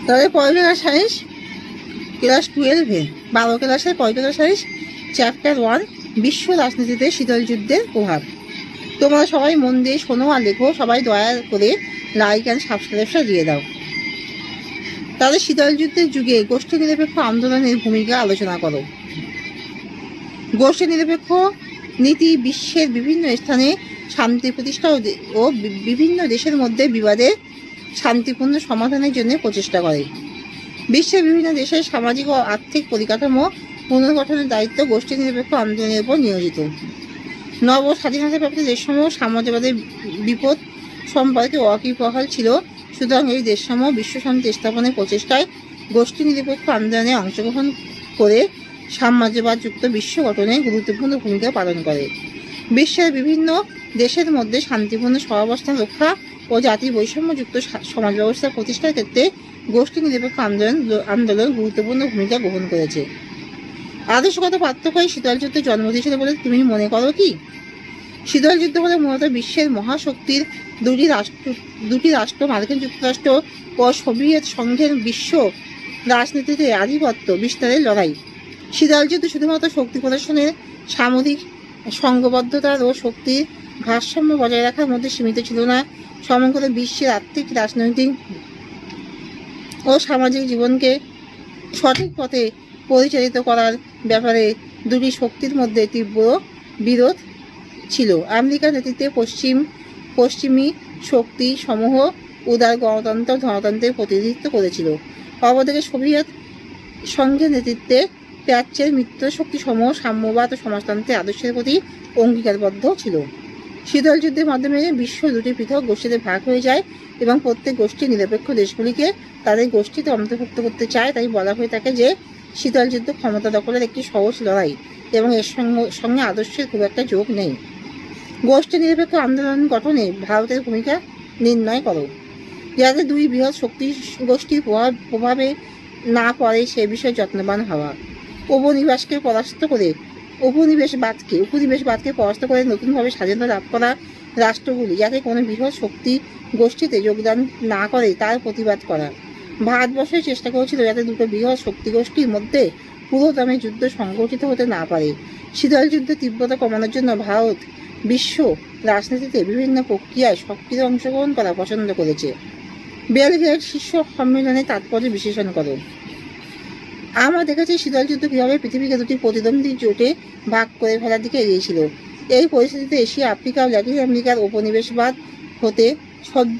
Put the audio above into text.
তাহলে political science class 12-এ 12 ক্লাসের political science chapter 1 বিশ্ব রাজনীতিতে শীতল যুদ্ধের প্রভাব। তোমরা সবাই মন দিয়ে শোনো আর লেখো। সবাই দয়া করে লাইক অ্যান্ড সাবস্ক্রাইবটা দিয়ে দাও। তাহলে শীতল যুদ্ধের যুগে গোষ্ঠী নিরপেক্ষ আন্দোলনের ভূমিকা আলোচনা করো। গোষ্ঠী নিরপেক্ষ নীতি বিশ্বের বিভিন্ন স্থানে শান্তি প্রতিষ্ঠা ও বিভিন্ন দেশের মধ্যে বিবাদের শান্তিপূর্ণ সমাধানের জন্য প্রচেষ্টা করে। বিশ্বের বিভিন্ন দেশের সামাজিক ও আর্থিক পরিকাঠামো পুনর্গঠনের দায়িত্ব গোষ্ঠী নিরপেক্ষ আন্দোলনের উপর নিয়োজিত। নব স্বাধীনতাপ্রাপ্ত দেশসমূহ সাম্রাজ্যবাদের বিপদ সম্পর্কে ওয়াকিবহাল ছিল, সুতরাং এই দেশসমূহ বিশ্বশান্তি স্থাপনের প্রচেষ্টায় গোষ্ঠী নিরপেক্ষ আন্দোলনে অংশগ্রহণ করে সাম্রাজ্যবাদযুক্ত বিশ্ব গঠনে গুরুত্বপূর্ণ ভূমিকা পালন করে। বিশ্বের বিভিন্ন দেশের মধ্যে শান্তিপূর্ণ সহাবস্থান রক্ষা ও জাতি বৈষম্যযুক্ত সমাজ ব্যবস্থা প্রতিষ্ঠার ক্ষেত্রে গোষ্ঠী নিরপেক্ষ আন্দোলন গুরুত্বপূর্ণ ভূমিকা গ্রহণ করেছে। আদর্শগত পার্থক্য শীতল যুদ্ধে জন্ম দিয়েছিল বলে তুমি মনে করো কি? শীতল যুদ্ধ হলে মূলত বিশ্বের মহাশক্তির দুটি রাষ্ট্র মার্কিন যুক্তরাষ্ট্র ও সোভিয়েত সংঘের বিশ্ব রাজনীতিতে আধিপত্য বিস্তারের লড়াই। শীতল যুদ্ধ শুধুমাত্র শক্তি প্রদর্শনের, সামরিক সংঘবদ্ধতার ও শক্তির ভারসাম্য বজায় রাখার মধ্যে সীমিত ছিল না, সমগ্র বিশ্বের আর্থিক, রাজনৈতিক ও সামাজিক জীবনকে সঠিক পথে পরিচালিত করার ব্যাপারে দুটি শক্তির মধ্যে তীব্র বিরোধ ছিল। আমেরিকার নেতৃত্বে পশ্চিমী শক্তি সমূহ উদার গণতন্ত্র ধনতন্ত্রের প্রতিনিধিত্ব করেছিল। অপরদিকে সোভিয়েত সংঘের নেতৃত্বে প্রাচ্যের মিত্র শক্তি সমূহ সাম্যবাদ ও সমাজতন্ত্রের আদর্শের প্রতি অঙ্গীকারবদ্ধ ছিল। শীতল যুদ্ধের মাধ্যমে বিশ্ব দুটি পৃথক গোষ্ঠীতে ভাগ হয়ে যায় এবং প্রত্যেক গোষ্ঠী নিরপেক্ষ দেশগুলিকে তাদের গোষ্ঠীতে অন্তর্ভুক্ত করতে চায়। তাই বলা হয়ে থাকে যে শীতল যুদ্ধ ক্ষমতা দখলের একটি সহজ লড়াই এবং এর সঙ্গে আদর্শের খুব একটা যোগ নেই। গোষ্ঠী নিরপেক্ষ আন্দোলন গঠনে ভারতের ভূমিকা নির্ণয় করো। যাতে দুই বৃহৎ শক্তি গোষ্ঠীর প্রভাবে না পড়ে সে বিষয়ে যত্নবান হওয়া। উপনিবেশবাদকে পরাস্ত করে নতুনভাবে স্বাধীনতা লাভ করা রাষ্ট্রগুলি যাতে কোনো বৃহৎ শক্তি গোষ্ঠীতে যোগদান না করে তার প্রতিবাদ করা। ভারতবর্ষের চেষ্টা করেছিল যাতে দুটো বৃহৎ শক্তি গোষ্ঠীর মধ্যে পুরোদমে যুদ্ধ সংগঠিত হতে না পারে। শীতল যুদ্ধের তীব্রতা কমানোর জন্য ভারত বিশ্ব রাজনীতিতে বিভিন্ন প্রক্রিয়ায় সক্রিয় অংশগ্রহণ করা পছন্দ করেছে। বেলগ্রেড শীর্ষ সম্মেলনে তাৎপর্য বিশ্লেষণ করো। আমরা দেখেছি শীতল যুদ্ধ কীভাবে পৃথিবীকে দুটি প্রতিদ্বন্দ্বী জোটে ভাগ করে ফেলার দিকে এগিয়েছিল। এই পরিস্থিতিতে এশিয়া, আফ্রিকা ও ল্যাটিন আমেরিকার উপনিবেশবাদ হতে সদ্য